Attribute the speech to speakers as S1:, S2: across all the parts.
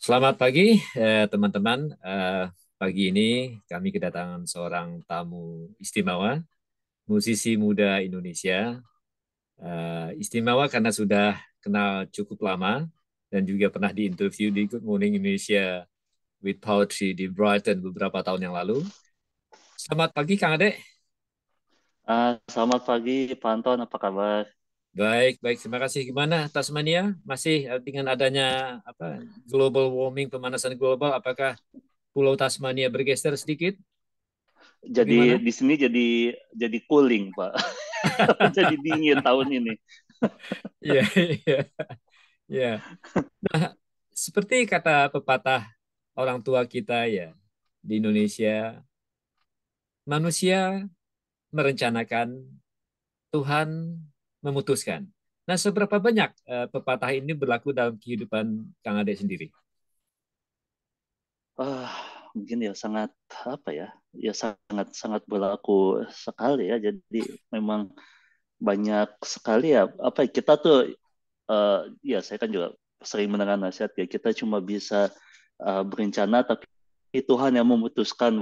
S1: Selamat pagi, teman-teman. Pagi ini kami kedatangan seorang tamu istimewa, musisi muda Indonesia. Istimewa karena sudah kenal cukup lama dan juga pernah diinterview di Good Morning Indonesia with Poetry di Brighton beberapa tahun yang lalu. Selamat pagi, Kang Ade.
S2: Selamat pagi, Pak Anton. Apa kabar?
S1: Baik, baik. Terima kasih. Gimana Tasmania? Masih dengan adanya apa global warming, pemanasan global, apakah Pulau Tasmania bergeser sedikit?
S2: Jadi
S1: Bagaimana?
S2: di sini jadi cooling, Pak. Jadi dingin tahun ini.
S1: Iya, iya, iya. Nah, seperti kata pepatah orang tua kita ya di Indonesia, manusia merencanakan, Tuhan memutuskan. Nah, seberapa banyak pepatah ini berlaku dalam kehidupan Kang Ade sendiri?
S2: Ah, Mungkin ya sangat apa ya? Ya sangat sangat berlaku sekali ya. Jadi memang banyak sekali ya. Apa ya, kita tuh ya saya kan juga sering mendengar nasihat ya. Kita cuma bisa berencana, tapi Tuhan yang memutuskan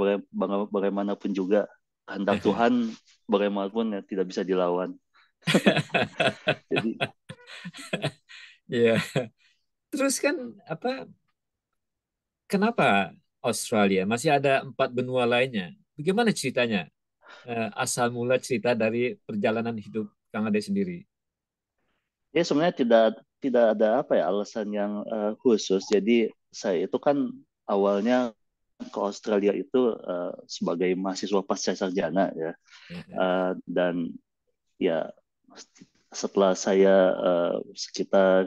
S2: bagaimanapun juga kehendak Tuhan bagaimanapun ya tidak bisa dilawan. Jadi
S1: Iya. Terus kan apa? Kenapa Australia? Masih ada 4 benua lainnya. Bagaimana ceritanya? Asal mula cerita dari perjalanan hidup Kang Ade sendiri.
S2: ya sebenarnya tidak ada apa ya alasan yang khusus. Jadi saya itu kan awalnya ke Australia itu sebagai mahasiswa pasca sarjana ya. Dan ya setelah saya sekitar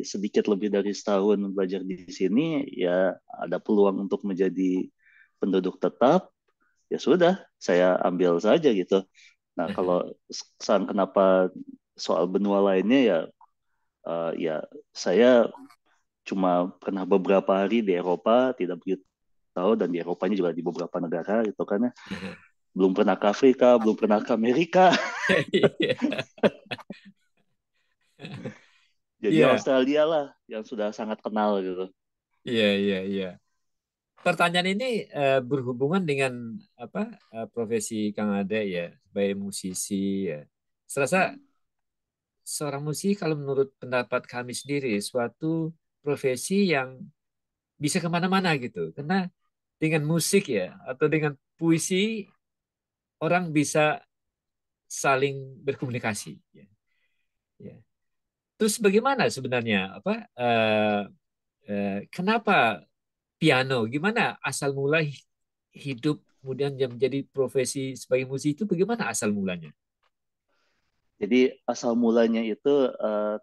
S2: sedikit lebih dari setahun belajar di sini, ya ada peluang untuk menjadi penduduk tetap. Ya sudah, saya ambil saja gitu. Nah, kalau kenapa soal benua lainnya ya, ya saya cuma pernah beberapa hari di Eropa, tidak begitu tahu, dan di Eropanya juga di beberapa negara gitu kan ya. Belum pernah ke Afrika, belum pernah ke Amerika. Jadi
S1: Iya,
S2: Australia lah yang sudah sangat kenal gitu.
S1: iya, iya, iya. Pertanyaan ini berhubungan dengan apa profesi Kang Ade ya sebagai musisi ya. Serasa seorang musisi kalau menurut pendapat kami sendiri suatu profesi yang bisa kemana-mana gitu. Karena dengan musik ya atau dengan puisi orang bisa saling berkomunikasi. Ya. Ya. Terus bagaimana sebenarnya kenapa piano? Gimana asal mula hidup kemudian yang menjadi profesi sebagai musisi itu bagaimana asal mulanya?
S2: Jadi asal mulanya itu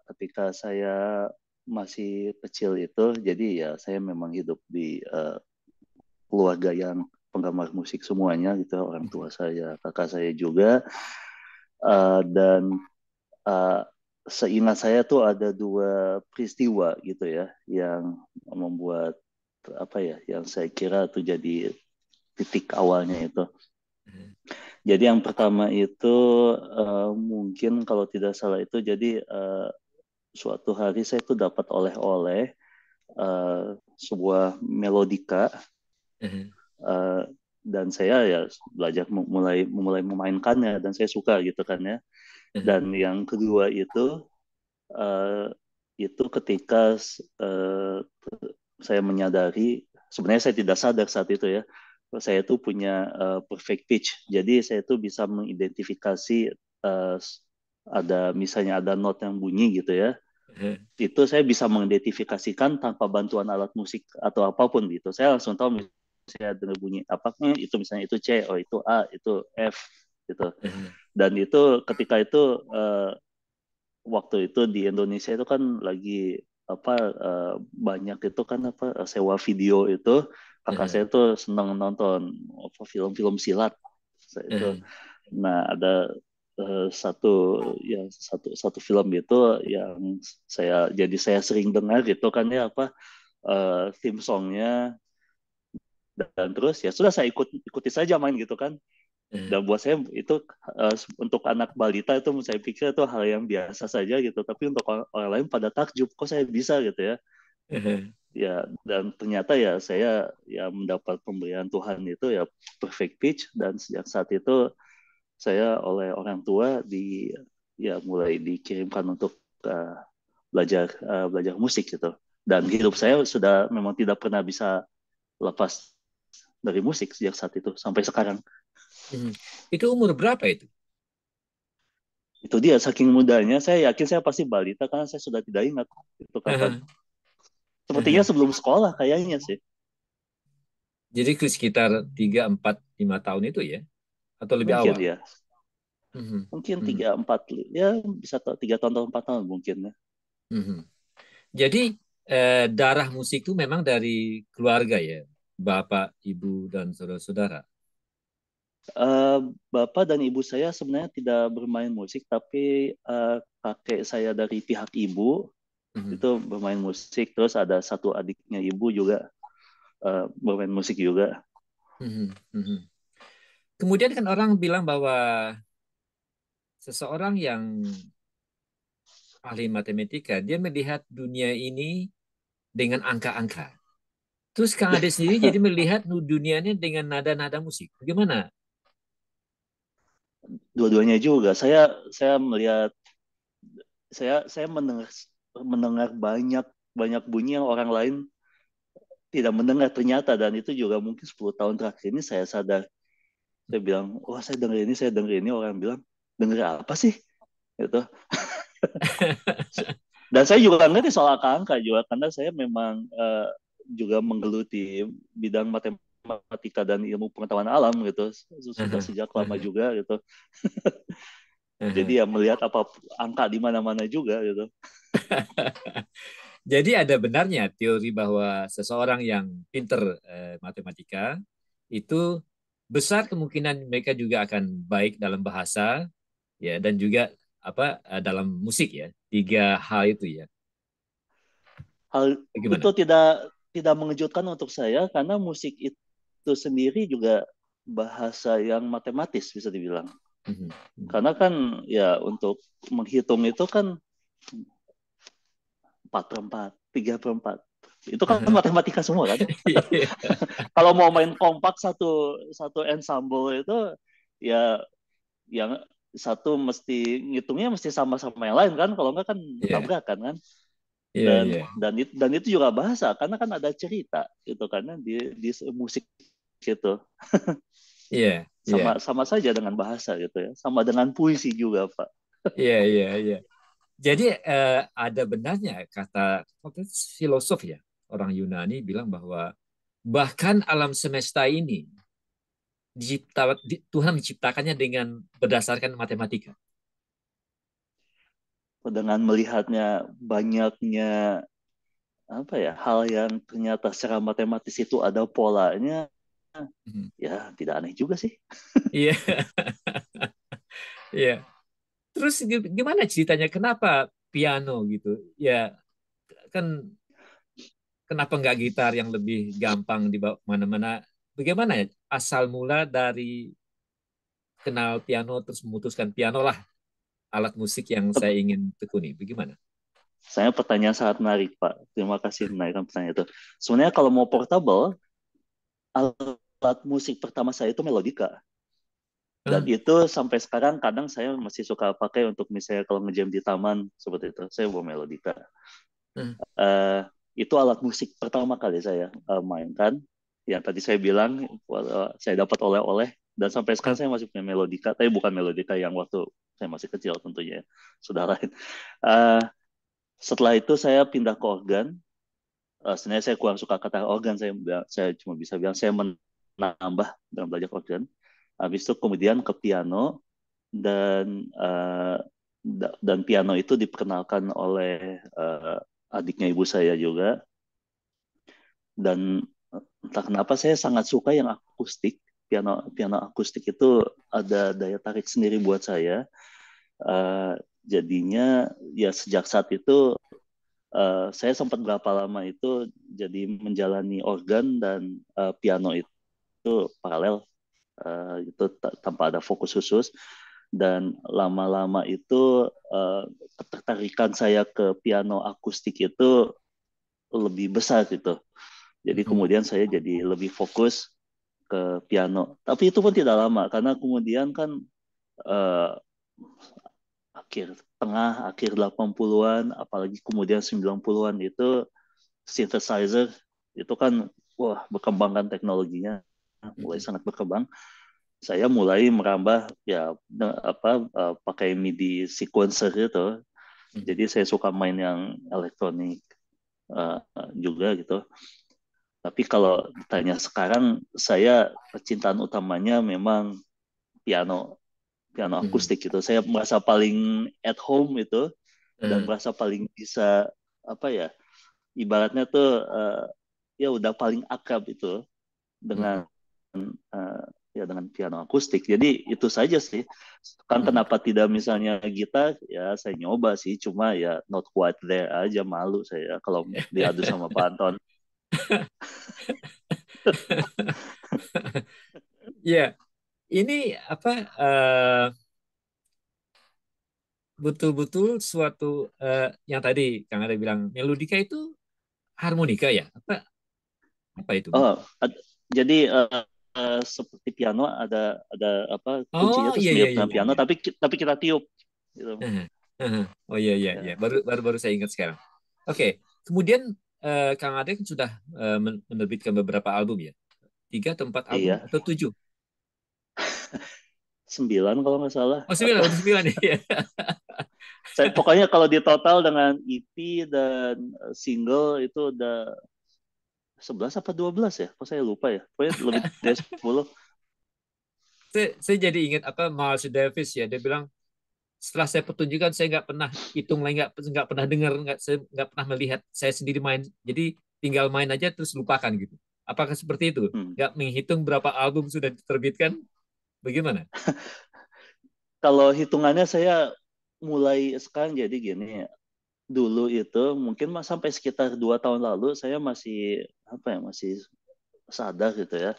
S2: ketika saya masih kecil itu, jadi ya saya memang hidup di keluarga yang penggemar musik semuanya gitu, orang tua saya, kakak saya juga. Dan uh, seingat saya tuh ada dua peristiwa gitu ya yang membuat apa ya, yang saya kira tuh jadi titik awalnya itu. Jadi yang pertama itu mungkin kalau tidak salah itu jadi suatu hari saya tuh dapat oleh-oleh sebuah melodika, uh, dan saya ya belajar mulai mulai memainkannya dan saya suka gitu kan ya. Dan yang kedua uh, itu ketika uh, saya menyadari, sebenarnya saya tidak sadar saat itu ya, saya tuh punya perfect pitch. Jadi saya tuh bisa mengidentifikasi uh, ada misalnya ada not yang bunyi gitu ya, itu saya bisa mengidentifikasikan tanpa bantuan alat musik atau apapun gitu. Saya langsung tahu misalnya dengar bunyi apa, itu misalnya itu C, oh itu A, itu F gitu. Dan itu ketika itu waktu itu di Indonesia itu kan lagi apa banyak itu kan apa sewa video itu, kakak saya tuh senang nonton apa film-film silat. Saya itu, nah ada satu ya satu film itu yang saya sering dengar gitu kan ya apa theme songnya, dan terus ya sudah saya ikuti saja main gitu kan. Dan buat saya itu untuk anak balita itu saya pikir itu hal yang biasa saja gitu, tapi untuk orang lain pada takjub kok saya bisa gitu ya. Ya, dan ternyata ya saya ya mendapat pemberian Tuhan itu ya perfect pitch, dan sejak saat itu saya oleh orang tua ya mulai dikirimkan untuk belajar musik gitu. Dan hidup saya sudah memang tidak pernah bisa lepas dari musik sejak saat itu sampai sekarang.
S1: Itu umur berapa itu?
S2: Itu dia, saking mudanya saya yakin saya pasti balita karena saya sudah tidak ingat itu kapan. Sepertinya sebelum sekolah kayaknya sih.
S1: Jadi sekitar 3, 4, 5 tahun itu ya? Atau lebih
S2: Mungkin
S1: awal?
S2: ya. Mungkin 3 4 ya, bisa 3 tahun atau 4 tahun mungkin ya.
S1: Jadi darah musik itu memang dari keluarga ya, bapak, ibu dan saudara-saudara.
S2: Eh, Bapak dan ibu saya sebenarnya tidak bermain musik, tapi kakek saya dari pihak ibu
S1: Mhm,
S2: itu bermain musik. Terus ada satu adiknya ibu juga bermain musik juga.
S1: mhm, mhm. Kemudian kan orang bilang bahwa seseorang yang ahli matematika, dia melihat dunia ini dengan angka-angka. Terus Kang Ade sendiri jadi melihat dunia ini dengan nada-nada musik. Bagaimana?
S2: Dua-duanya juga. Saya melihat, saya mendengar mendengar banyak banyak bunyi yang orang lain tidak mendengar ternyata, dan itu juga mungkin 10 tahun terakhir ini saya sadar. Saya bilang, wah saya denger ini, orang bilang, denger apa sih? Gitu. Dan saya juga ngerti soal angka juga karena saya memang juga menggeluti bidang matematika dan ilmu pengetahuan alam gitu. Sudah sejak lama juga gitu. Jadi ya melihat apa angka di mana-mana juga gitu.
S1: Jadi ada benarnya teori bahwa seseorang yang pinter matematika itu besar kemungkinan mereka juga akan baik dalam bahasa ya dan juga dalam musik ya. Tiga hal itu ya.
S2: Hal itu
S1: Bagaimana?
S2: tidak tidak mengejutkan untuk saya karena musik itu sendiri juga bahasa yang matematis bisa dibilang.
S1: Mhm, mhm.
S2: Karena kan ya untuk menghitung itu kan 4/4, 3/4. Itu kan matematika semua kan.
S1: Iya,
S2: Kalau mau main kompak satu satu ensemble itu ya yang satu mesti ngitungnya mesti sama-sama yang lain kan, kalau enggak kan
S1: iya,
S2: tabrakan kan.
S1: iya,
S2: dan
S1: iya,
S2: dan itu juga bahasa karena kan ada cerita gitu karena di musik gitu.
S1: iya, iya,
S2: Sama sama saja dengan bahasa gitu ya, sama dengan puisi juga Pak.
S1: iya, iya, iya. Jadi ada benarnya kata filosof ya orang Yunani bilang bahwa bahkan alam semesta ini Tuhan menciptakannya dengan berdasarkan matematika.
S2: Dengan melihatnya banyaknya apa ya hal yang ternyata secara matematis itu ada polanya,
S1: Mhm.
S2: ya tidak aneh juga sih.
S1: Iya, iya. Terus gimana ceritanya? Kenapa piano gitu? Ya kan kenapa nggak gitar yang lebih gampang dibawa mana-mana? Bagaimana ya? Asal mula dari kenal piano terus memutuskan piano lah alat musik yang saya ingin tekuni. Bagaimana?
S2: Saya pertanyaan sangat menarik Pak, terima kasih menaikkan pertanyaan itu. Sebenarnya kalau mau portable, alat musik pertama saya itu melodika. Dan
S1: Hah?
S2: itu sampai sekarang kadang saya masih suka pakai untuk misalnya kalau ngejam di taman seperti itu. Saya bawa melodika.
S1: Hah?
S2: Eh, itu alat musik pertama kali saya mainkan. Yang tadi saya bilang saya dapat oleh-oleh, dan sampai sekarang
S1: Hah?
S2: saya masih punya melodika, tapi bukan melodika yang waktu saya masih kecil tentunya. Sudah lain. Eh, Setelah itu saya pindah ke organ. Sebenarnya saya kurang suka kata organ, saya cuma bisa bilang saya menambah dalam belajar organ. Habis itu kemudian ke piano, dan dan piano itu diperkenalkan oleh adiknya ibu saya juga. Dan entah kenapa saya sangat suka yang akustik. Piano akustik itu ada daya tarik sendiri buat saya. Eh, Jadinya ya sejak saat itu saya sempat berapa lama itu jadi menjalani organ dan piano itu paralel, itu tanpa ada fokus khusus. Dan lama-lama itu ketertarikan saya ke piano akustik itu lebih besar gitu. Jadi kemudian saya jadi lebih fokus ke piano. Tapi itu pun tidak lama karena kemudian kan eh, akhir 80-an, apalagi kemudian 90-an itu synthesizer itu kan wah berkembang kan teknologinya, mulai sangat berkembang. Saya mulai merambah ya pakai MIDI sequencer itu. Jadi saya suka main yang elektronik juga gitu. Tapi kalau ditanya sekarang, saya percintaan utamanya memang piano, piano akustik gitu. Saya merasa paling at home itu dan merasa paling bisa apa ya, ibaratnya tuh ya udah paling akrab itu dengan uh, ya dengan piano akustik. Jadi itu saja sih. Kan kenapa tidak misalnya gitar? Ya saya nyoba sih, cuma ya not quite there aja, malu saya kalau diadu sama Pak Anton.
S1: Ya, ini apa betul-betul suatu yang tadi Kang Ade bilang melodika itu harmonika ya? Apa itu?
S2: Oh, jadi seperti piano ada apa kuncinya
S1: Oh
S2: itu
S1: iya iya
S2: mirip
S1: iya
S2: dengan
S1: iya.
S2: piano
S1: Iya.
S2: tapi kita tiup gitu.
S1: Oh iya iya iya.
S2: Ya.
S1: Baru saya ingat sekarang. Oke, kemudian Kang Ade kan sudah menerbitkan beberapa album ya? 3 atau 4 album
S2: Iya,
S1: atau 7?
S2: 9 kalau nggak salah.
S1: Oh 9, udah 9 ya.
S2: Saya pokoknya kalau di total dengan EP dan single itu udah 11 apa 12 ya? Kok saya lupa ya. Pokoknya lebih dari 10.
S1: Saya jadi ingat apa Miles Davis ya. Dia bilang setelah saya pertunjukan saya nggak pernah hitung lagi, nggak pernah dengar, saya nggak pernah melihat saya sendiri main. Jadi tinggal main aja terus lupakan gitu. Apakah seperti itu?
S2: Hmm.
S1: Nggak menghitung berapa album sudah diterbitkan? Bagaimana?
S2: Kalau hitungannya saya mulai sekarang jadi gini. Dulu itu mungkin sampai sekitar 2 tahun lalu saya masih apa ya masih sadar gitu ya.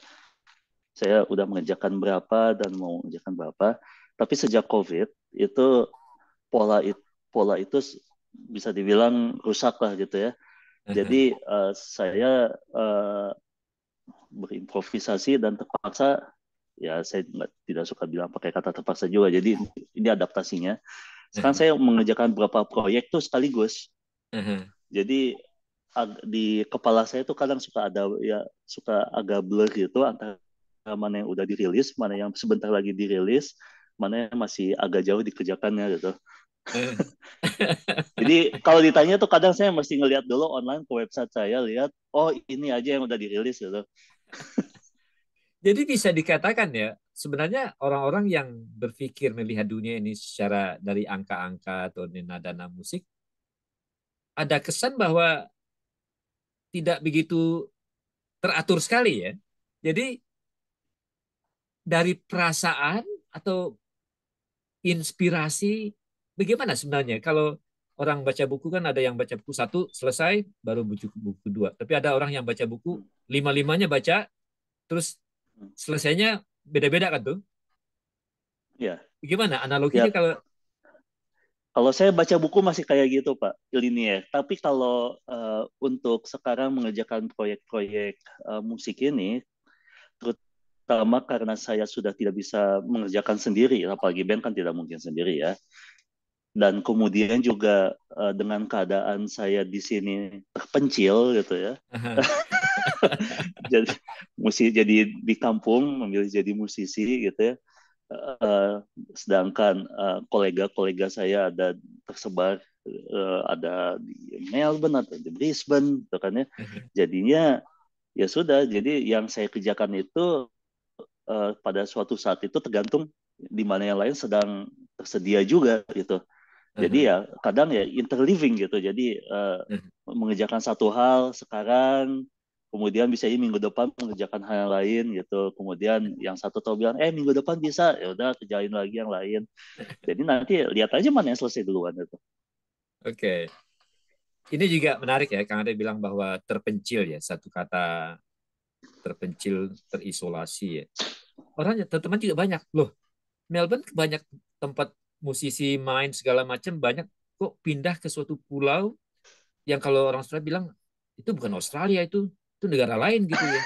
S2: Saya udah mengerjakan berapa dan mau mengerjakan berapa. Tapi sejak COVID itu pola itu pola itu bisa dibilang rusak lah gitu ya. Jadi saya berimprovisasi dan terpaksa, ya saya tidak suka bilang pakai kata terpaksa juga. Jadi ini adaptasinya. Sekarang saya mengerjakan beberapa proyek tuh sekaligus. Jadi di kepala saya tuh kadang suka ada ya suka agak blur gitu antara mana yang udah dirilis, mana yang sebentar lagi dirilis, mana yang masih agak jauh dikerjakannya gitu. Jadi kalau ditanya tuh kadang saya mesti ngelihat dulu online ke website saya, lihat oh ini aja yang udah dirilis gitu.
S1: Jadi bisa dikatakan ya, sebenarnya orang-orang yang berpikir melihat dunia ini secara dari angka-angka atau nada musik, ada kesan bahwa tidak begitu teratur sekali ya. Jadi dari perasaan atau inspirasi, bagaimana sebenarnya? Kalau orang baca buku kan ada yang baca buku 1 selesai, baru buku 2. Tapi ada orang yang baca buku lima-limanya baca, terus selesainya beda-beda kan tuh?
S2: Ya,
S1: Bagaimana analoginya
S2: ya
S1: kalau
S2: kalau saya baca buku masih kayak gitu Pak, linier. Tapi kalau untuk sekarang mengerjakan proyek-proyek musik ini, terutama karena saya sudah tidak bisa mengerjakan sendiri, apalagi band kan tidak mungkin sendiri ya. Dan kemudian juga dengan keadaan saya di sini terpencil gitu ya. Jadi jadi di kampung memilih jadi musisi gitu ya. Sedangkan kolega-kolega saya ada tersebar ada di Melbourne atau di Brisbane gitu kan ya. Jadinya ya sudah, jadi yang saya kerjakan itu pada suatu saat itu tergantung di mana yang lain sedang tersedia juga gitu. Jadi ya kadang ya interliving gitu. Jadi mengerjakan satu hal sekarang, kemudian bisa ini minggu depan mengerjakan hal yang lain gitu. Kemudian yang satu tahu bilang, minggu depan bisa, ya udah kerjain lagi yang lain. Jadi nanti lihat aja mana yang selesai duluan itu.
S1: Oke. Ini juga menarik ya, Kang Ade bilang bahwa terpencil ya, satu kata terpencil, terisolasi ya. Orang teman-teman juga banyak loh. Melbourne banyak tempat musisi main segala macam banyak kok pindah ke suatu pulau yang kalau orang Australia bilang itu bukan Australia, itu negara lain gitu ya.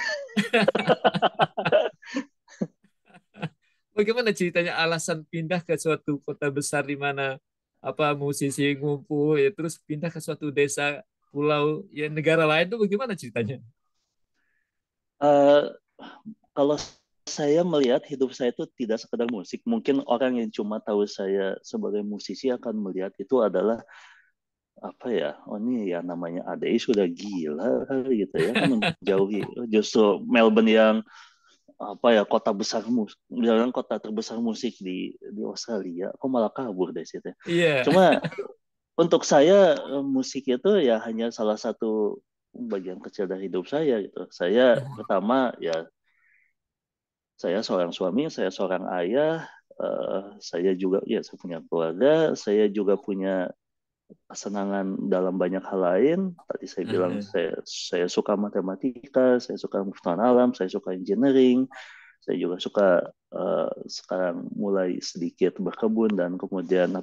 S1: Bagaimana ceritanya alasan pindah ke suatu kota besar di mana apa musisi ngumpul ya terus pindah ke suatu desa pulau ya negara lain itu bagaimana ceritanya?
S2: Eh, kalau saya melihat hidup saya itu tidak sekedar musik. Mungkin orang yang cuma tahu saya sebagai musisi akan melihat itu adalah apa ya? Oh ini ya namanya ADI sudah gila kali gitu ya kan menjauhi justru Melbourne yang apa ya kota besar misalnya kota terbesar musik di Australia. Kok malah kabur dari situ.
S1: Iya.
S2: Cuma untuk saya musik itu ya hanya salah satu bagian kecil dari hidup saya gitu. Saya pertama ya saya seorang suami, saya seorang ayah, saya juga ya saya punya keluarga, saya juga punya kesenangan dalam banyak hal lain. Tadi saya bilang saya suka matematika, saya suka pengetahuan alam, saya suka engineering, saya juga suka sekarang mulai sedikit berkebun dan kemudian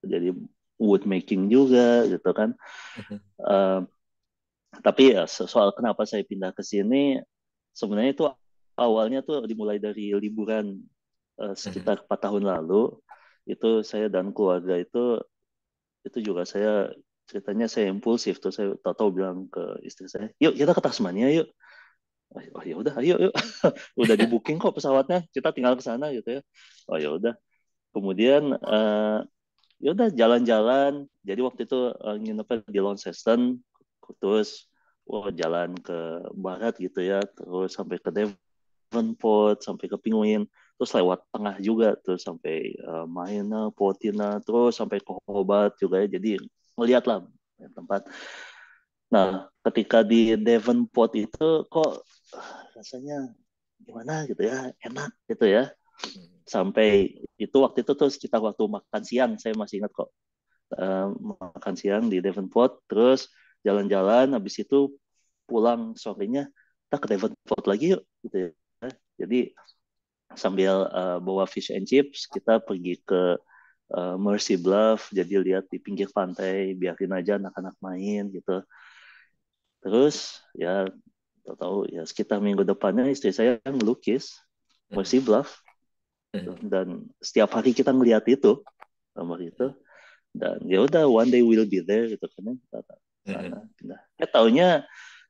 S2: jadi wood making juga gitu kan. Uh, tapi ya soal kenapa saya pindah ke sini sebenarnya itu awalnya tuh dimulai dari liburan sekitar 4 tahun lalu itu saya dan keluarga itu juga saya ceritanya saya impulsif tuh saya tahu-tahu bilang ke istri saya yuk kita ke Tasmania yuk. Oh ya udah ayo yuk udah di booking kok pesawatnya kita tinggal ke sana gitu ya. Oh ya udah kemudian ya udah jalan-jalan jadi waktu itu nginepnya di Launceston terus jalan ke barat gitu ya terus sampai ke Devonport sampai ke Penguin terus lewat tengah juga terus sampai Maina, Portina terus sampai ke Hobart juga ya jadi ngeliat lah tempat. Nah ketika di Devonport itu kok rasanya gimana gitu ya enak gitu ya sampai itu waktu itu tuh sekitar waktu makan siang saya masih ingat kok makan siang di Devonport, terus jalan-jalan, habis itu pulang sorenya kita ke Devonport lagi yuk, gitu ya. Jadi sambil bawa fish and chips, kita pergi ke Mercy Bluff, jadi lihat di pinggir pantai, biarin aja anak-anak main gitu. Terus ya tahu ya sekitar minggu depannya istri saya melukis Mercy Bluff dan setiap hari kita ngeliat itu gambar itu dan ya udah one day we'll be there gitu kan ya kita sana pindah taunya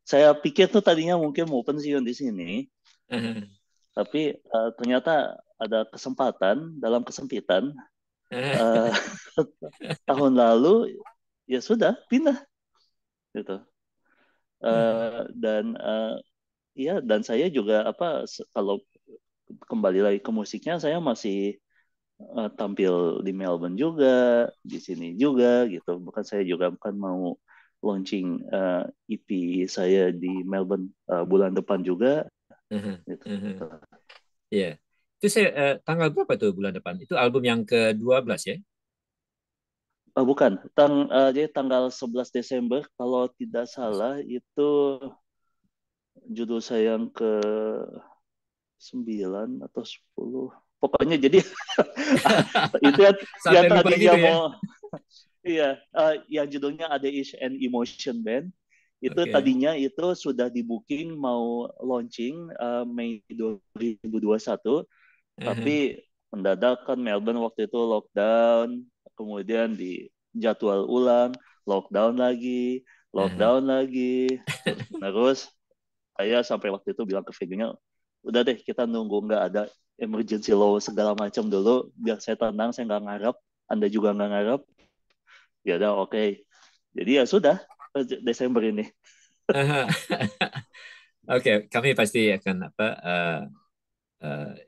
S2: saya pikir tuh tadinya mungkin mau pensiun di sini tapi ternyata ada kesempatan dalam kesempitan uh, tahun lalu ya sudah pindah gitu dan ya dan saya juga apa kalau kembali lagi ke musiknya saya masih tampil di Melbourne juga, di sini juga gitu. Bukan saya juga bukan mau launching EP saya di Melbourne bulan depan juga. Gitu.
S1: Iya. Itu saya tanggal berapa tuh bulan depan? Itu album yang ke-12 ya?
S2: Bukan, jadi tanggal 11 Desember kalau tidak salah itu judul saya yang ke 9 atau 10. Pokoknya jadi itu yang
S1: Sampai lupa
S2: tadinya
S1: gitu ya.
S2: mau iya, yang judulnya Ada Is and Emotion Band itu
S1: Oke.
S2: tadinya itu sudah di booking mau launching Mei 2021, tapi mendadak kan Melbourne waktu itu lockdown, kemudian di jadwal ulang, lockdown lagi, terus saya sampai waktu itu bilang ke venue-nya, udah deh kita nunggu nggak ada emergency law segala macam dulu, biar saya tenang, saya nggak ngarep, Anda juga nggak ngarep, ya udah oke. Okay. Jadi ya sudah Desember ini.
S1: Oke, kami pasti akan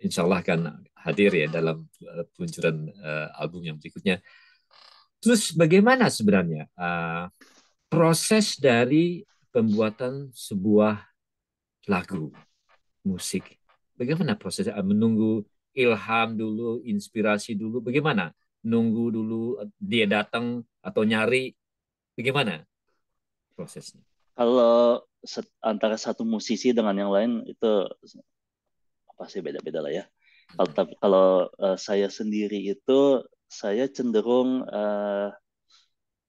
S1: insya Allah akan hadir ya dalam peluncuran album yang berikutnya. Terus bagaimana sebenarnya proses dari pembuatan sebuah lagu musik? Bagaimana prosesnya? Menunggu ilham dulu, inspirasi dulu, bagaimana? Nunggu dulu dia datang atau nyari, bagaimana prosesnya?
S2: Kalau antara satu musisi dengan yang lain itu pasti beda-beda lah ya. Kalau saya sendiri itu saya cenderung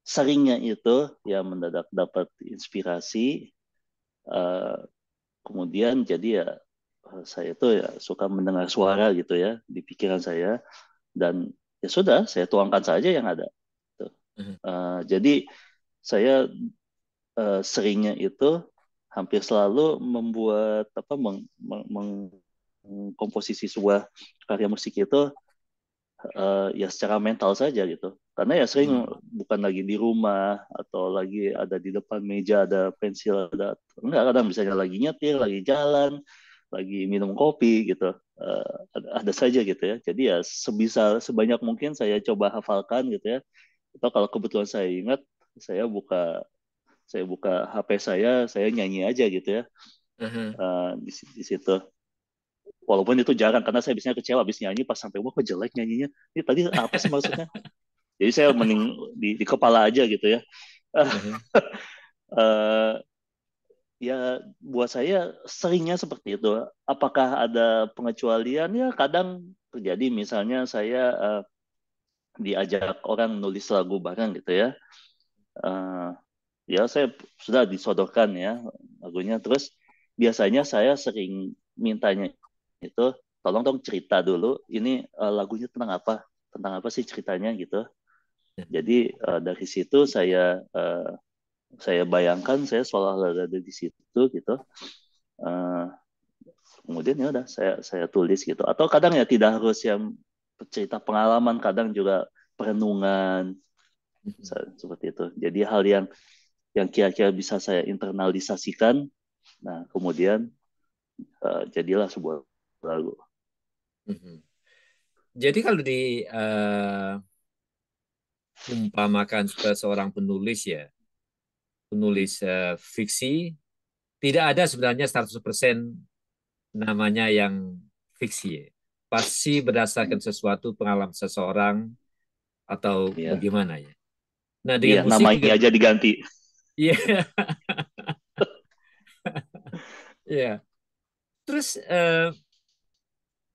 S2: seringnya itu ya mendadak dapat inspirasi, uh, kemudian jadi ya saya tuh ya suka mendengar suara gitu ya di pikiran saya, dan ya sudah saya tuangkan saja yang ada. Jadi saya seringnya itu hampir selalu membuat apa komposisi sebuah karya musik itu ya secara mental saja gitu. Karena ya sering
S1: Hmm.
S2: bukan lagi di rumah atau lagi ada di depan meja ada pensil, ada enggak, kadang misalnya lagi nyetir, lagi jalan, lagi minum kopi gitu. Ada saja gitu ya. Jadi ya sebisa sebanyak mungkin saya coba hafalkan gitu ya. Atau kalau kebetulan saya ingat, saya buka saya buka HP saya nyanyi aja gitu ya, di situ. Walaupun itu jarang karena saya biasanya kecewa habis nyanyi pas sampai wah kok jelek nyanyinya. Ini tadi apa sih maksudnya? Jadi saya mending di kepala aja gitu ya. uh, Ya buat saya seringnya seperti itu. Apakah ada pengecualian? Ya kadang terjadi, misalnya saya diajak orang nulis lagu bareng gitu ya. Uh, Ya saya sudah disodorkan ya lagunya. Terus biasanya saya sering mintanya itu, tolong dong cerita dulu ini lagunya tentang apa sih ceritanya gitu. Jadi dari situ saya bayangkan saya seolah ada di situ gitu. Uh, Kemudian ya udah saya tulis gitu. Atau kadang ya tidak harus yang cerita pengalaman, kadang juga perenungan seperti itu. Jadi hal yang kira-kira bisa saya internalisasikan. Nah, kemudian jadilah sebuah lagu.
S1: Jadi kalau umpamakan seorang penulis ya, penulis fiksi, tidak ada sebenarnya 100% namanya yang fiksi ya. Pasti berdasarkan sesuatu pengalaman seseorang atau
S2: Ya,
S1: bagaimana ya. Nah,
S2: iya
S1: dengan musik
S2: namanya
S1: juga
S2: aja diganti.
S1: iya, iya. Terus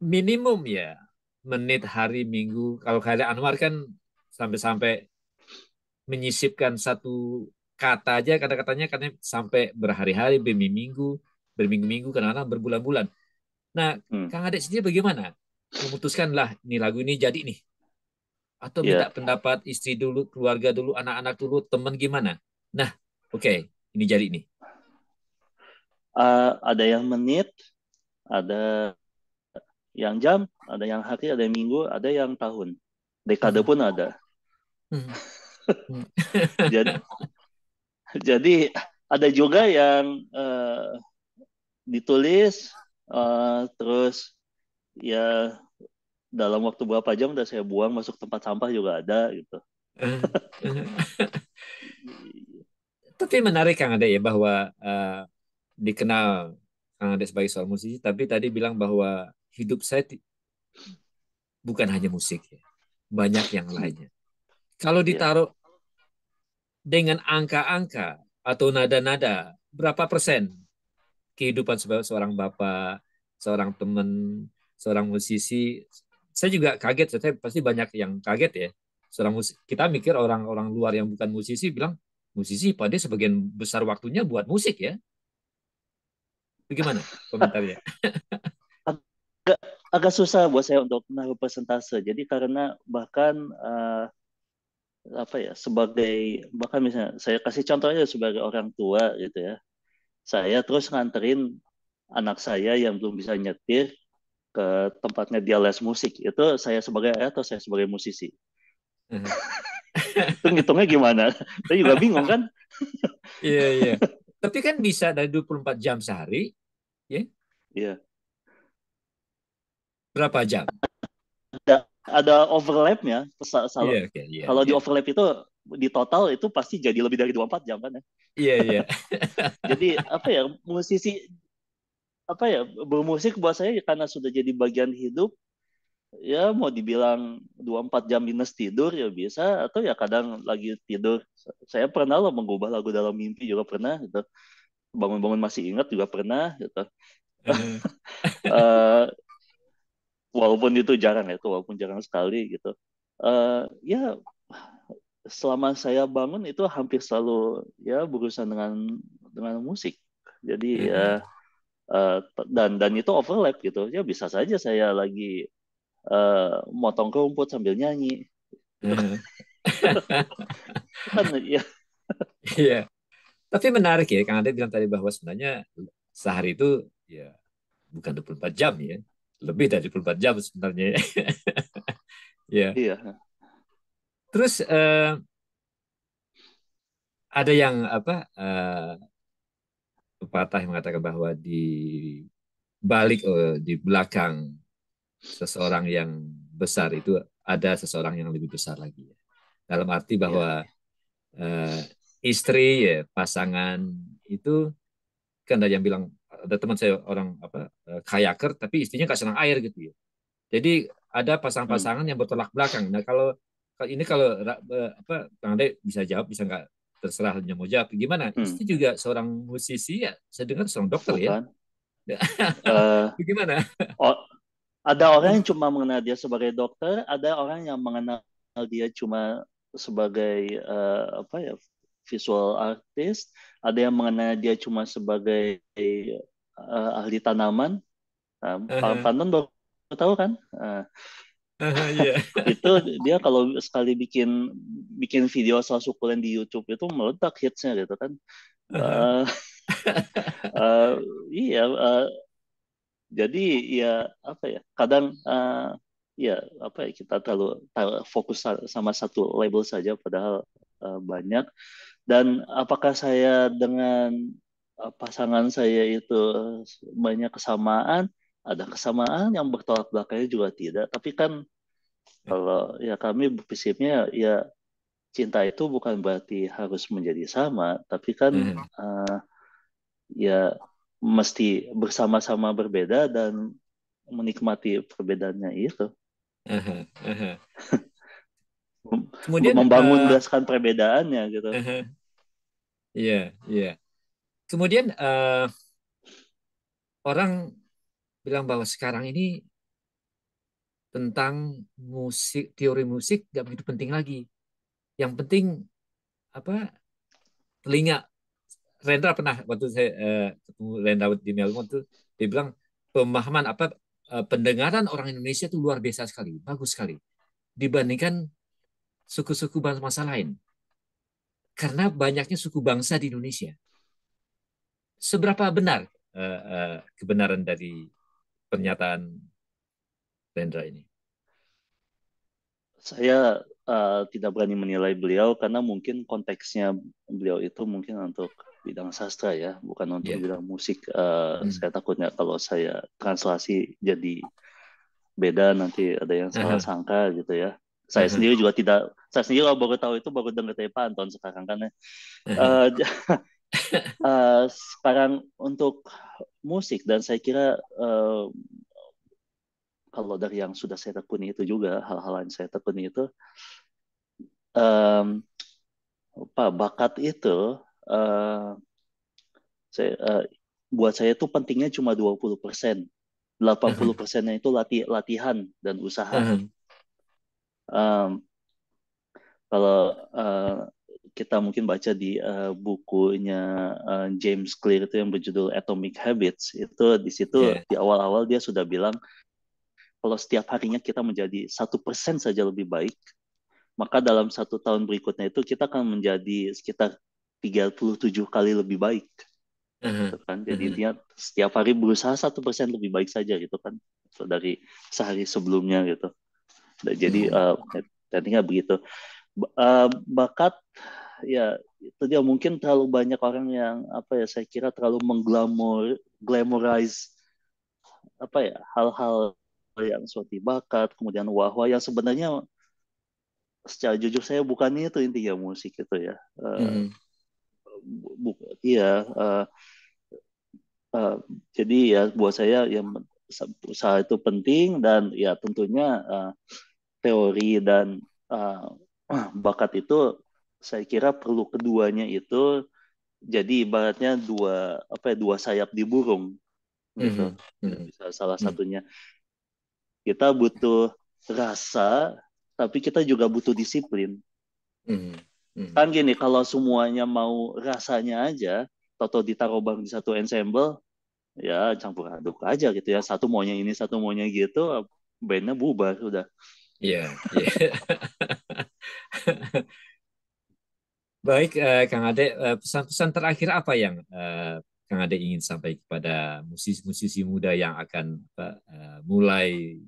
S1: minimum ya menit hari minggu kalau kayak Anwar kan sampai-sampai menyisipkan satu kata aja kata-katanya karena sampai berhari-hari, berminggu-minggu, kadang-kadang berbulan-bulan. Nah,
S2: Hmm,
S1: Kang Adek sendiri bagaimana? Memutuskanlah nih lagu ini jadi nih. Atau minta
S2: ya,
S1: pendapat istri dulu, keluarga dulu, anak-anak dulu, teman gimana? Nah, oke, ini jadi nih.
S2: ada yang menit, ada yang jam, ada yang hari, ada yang minggu, ada yang tahun, dekade pun ada. Jadi, jadi ada juga yang ditulis, terus ya dalam waktu berapa jam udah saya buang masuk tempat sampah juga ada gitu.
S1: Tapi menarik Kang Ade ya bahwa dikenal Kang Ade sebagai seorang musisi, tapi tadi bilang bahwa hidup saya bukan hanya musik ya, banyak yang
S2: Hmm,
S1: lainnya. Kalau
S2: ya.
S1: ditaruh dengan angka-angka atau nada-nada, berapa persen kehidupan sebagai seorang bapak, seorang teman, seorang musisi? Saya juga kaget, saya pasti banyak yang kaget ya. Seorang musik, kita mikir orang-orang luar yang bukan musisi bilang musisi pada sebagian besar waktunya buat musik ya. Bagaimana komentarnya?
S2: agak agak susah buat saya untuk menaruh persentase. Jadi karena bahkan apa ya, sebagai, bahkan misalnya saya kasih contoh aja sebagai orang tua gitu ya. Saya terus nganterin anak saya yang belum bisa nyetir ke tempatnya dia les musik. Itu saya sebagai ayah atau saya sebagai musisi? Itu ngitungnya gimana? Saya juga bingung kan?
S1: Iya, iya. Tapi kan bisa dari 24 jam sehari, ya.
S2: Iya.
S1: Berapa jam?
S2: Ada overlapnya.
S1: Iya, oke, iya,
S2: Kalau di
S1: iya.
S2: overlap itu di total itu pasti jadi lebih dari 24 jam kan ya.
S1: Iya, iya.
S2: Jadi apa ya, musisi apa ya, bermusik buat saya karena sudah jadi bagian hidup. Ya mau dibilang 24 jam minus tidur ya bisa, atau ya kadang lagi tidur saya pernah loh mengubah lagu dalam mimpi juga pernah gitu. Bangun-bangun masih ingat juga pernah gitu. Eh, Walaupun itu jarang ya, itu walaupun jarang sekali gitu. Ya selama saya bangun itu hampir selalu ya berurusan dengan musik. Jadi ya dan itu overlap gitu. Ya bisa saja saya lagi motong rumput sambil nyanyi. Gitu kan ya.
S1: Iya. Tapi menarik ya, Kang Ade bilang tadi bahwa sebenarnya sehari itu ya bukan 24 jam ya. Lebih dari 24 jam sebenarnya. Ya.
S2: Iya.
S1: Terus ada yang pepatah yang mengatakan bahwa di balik di belakang seseorang yang besar itu ada seseorang yang lebih besar lagi ya. Dalam arti
S2: Iya.
S1: bahwa eh, istri ya pasangan itu kan ada yang bilang ada teman saya orang kayaker tapi istrinya nggak senang air gitu ya. Jadi ada
S2: Hmm.
S1: pasangan-pasangan yang bertolak belakang. Nah kalau Kang Ade bisa jawab bisa nggak terserah hanya mau jawab gimana?
S2: Hmm.
S1: Istri juga seorang musisi ya. Saya dengar seorang dokter ya.
S2: Bukan. Eh,
S1: Bagaimana?
S2: o- ada orang yang cuma mengenal dia sebagai dokter, ada orang yang mengenal dia cuma sebagai apa ya, visual artist, ada yang mengenal dia cuma sebagai ahli tanaman. Pak
S1: Aha,
S2: Panton baru tahu kan?
S1: iya.
S2: Itu dia kalau sekali bikin bikin video soal sukulen di YouTube itu meledak hitsnya gitu kan.
S1: Aha,
S2: Uh, uh, iya, jadi ya apa ya? Kadang ya apa ya, kita terlalu fokus sama satu label saja padahal banyak. Dan apakah saya dengan pasangan saya itu banyak kesamaan? Ada kesamaan yang bertolak belakangnya juga tidak. Tapi kan kalau ya kami prinsipnya ya cinta itu bukan berarti harus menjadi sama, tapi kan
S1: aha,
S2: uh, ya mesti bersama-sama berbeda dan menikmati perbedaannya itu.
S1: aha, aha. Kemudian,
S2: Membangun berdasarkan perbedaannya gitu.
S1: aha, iya, iya. Kemudian orang bilang bahwa sekarang ini tentang musik, teori musik nggak begitu penting lagi. Yang penting apa? Telinga. Rendra pernah waktu saya ketemu Rendra di Melbourne tuh dia bilang pemahaman pendengaran orang Indonesia itu luar biasa sekali, bagus sekali dibandingkan suku-suku bangsa lain. Karena banyaknya suku bangsa di Indonesia. Seberapa benar kebenaran dari pernyataan Rendra ini?
S2: Saya tidak berani menilai beliau karena mungkin konteksnya beliau itu mungkin untuk bidang sastra ya, bukan untuk
S1: Ya.
S2: bidang musik.
S1: Hmm.
S2: Saya takutnya kalau saya translasi jadi beda nanti ada yang salah
S1: Aha,
S2: sangka gitu ya.
S1: aha,
S2: Saya sendiri kalau baru tahu itu baru dengar dari Pak Anton sekarang kan ya.
S1: aha,
S2: Eh, sekarang untuk musik dan saya kira kalau dari yang sudah saya tekuni itu juga hal-hal yang saya tekuni itu em, bakat itu eh, saya, buat saya itu pentingnya cuma 20%. 80%-nya itu latihan dan usaha.
S1: aha,
S2: Em, Kalau kita mungkin baca di bukunya James Clear itu yang berjudul Atomic Habits, itu di situ
S1: ya,
S2: di awal-awal dia sudah bilang kalau setiap harinya kita menjadi 1% saja lebih baik, maka dalam 1 tahun berikutnya itu kita akan menjadi sekitar 37 kali lebih baik.
S1: aha,
S2: Gitu kan. Jadi
S1: aha,
S2: intinya setiap hari berusaha 1% lebih baik saja gitu kan dari sehari sebelumnya gitu. Jadi
S1: hmm,
S2: intinya begitu. Bakat ya itu dia mungkin terlalu banyak orang yang apa ya saya kira terlalu glamorize apa ya hal-hal yang seperti bakat kemudian wah-wah yang sebenarnya secara jujur saya bukan itu intinya musik itu ya.
S1: hmm,
S2: Iya uh, jadi ya buat saya yang usaha itu penting dan ya tentunya teori dan uh, bakat itu saya kira perlu keduanya itu jadi ibaratnya dua sayap di burung gitu.
S1: hmm,
S2: Tidak
S1: hmm,
S2: bisa salah
S1: hmm,
S2: satunya. Kita butuh rasa, tapi kita juga butuh disiplin.
S1: Hmm. Hmm.
S2: Kan gini, kalau semuanya mau rasanya aja, toto ditaruh bang di satu ensemble, ya campur aduk aja gitu ya. Satu maunya ini, satu maunya gitu, bandnya bubar udah.
S1: Iya, iya. Baik, Kang Ade, pesan-pesan terakhir apa yang Kang Ade ingin sampaikan kepada musisi-musisi muda yang akan mulai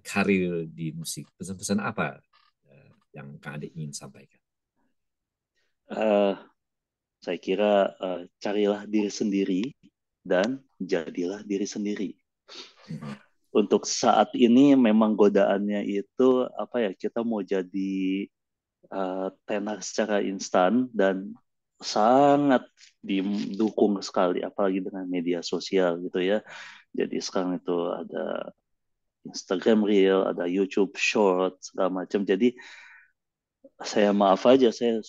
S1: karir di musik? Pesan-pesan apa yang Kang Ade ingin sampaikan?
S2: Eh, saya kira carilah diri sendiri dan jadilah diri sendiri.
S1: Mhm.
S2: Untuk saat ini memang godaannya itu apa ya, kita mau jadi tenar secara instan dan sangat didukung sekali apalagi dengan media sosial gitu ya. Jadi sekarang itu ada Instagram Reel, ada YouTube Short segala macam. Jadi saya maaf aja, saya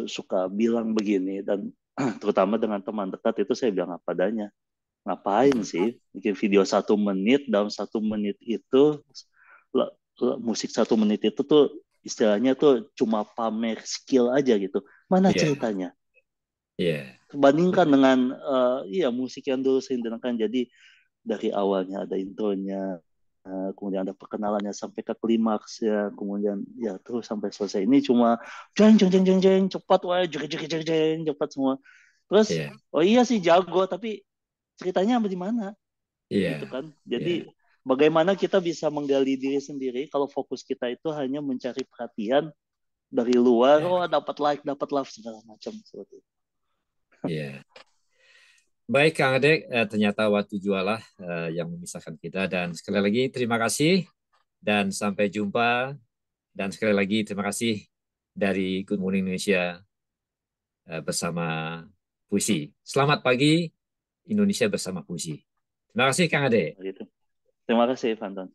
S2: suka bilang begini dan terutama dengan teman dekat itu saya bilang apa adanya. Ngapain
S1: Mhm.
S2: sih bikin video 1 menit, dalam 1 menit itu musik 1 menit itu tuh istilahnya tuh cuma pamer skill aja gitu. Mana
S1: Iya,
S2: ceritanya?
S1: iya,
S2: Bandingkan dengan iya musik yang dulu saya dengarkan. Jadi dari awalnya ada intronya, kemudian ada perkenalannya sampai ke klimaks ya, kemudian ya terus sampai selesai. Ini cuma jeng jeng jeng jeng jeng cepat, wah jeng jeng jeng jeng cepat semua. Terus
S1: iya,
S2: oh iya sih jago, tapi ceritanya apa di mana gitu
S1: iya,
S2: kan.
S1: iya,
S2: Jadi bagaimana kita bisa menggali diri sendiri kalau fokus kita itu hanya mencari perhatian dari luar,
S1: iya,
S2: oh dapat like, dapat love segala macam seperti itu.
S1: iya. Baik, Kang Ade, ternyata waktu jualah yang memisahkan kita. Dan sekali lagi terima kasih dan sampai jumpa. Dan sekali lagi terima kasih dari Good Morning Indonesia bersama Puisi. Selamat pagi Indonesia bersama Puisi. Terima kasih Kang Ade.
S2: Gitu. Terima kasih, Fanton.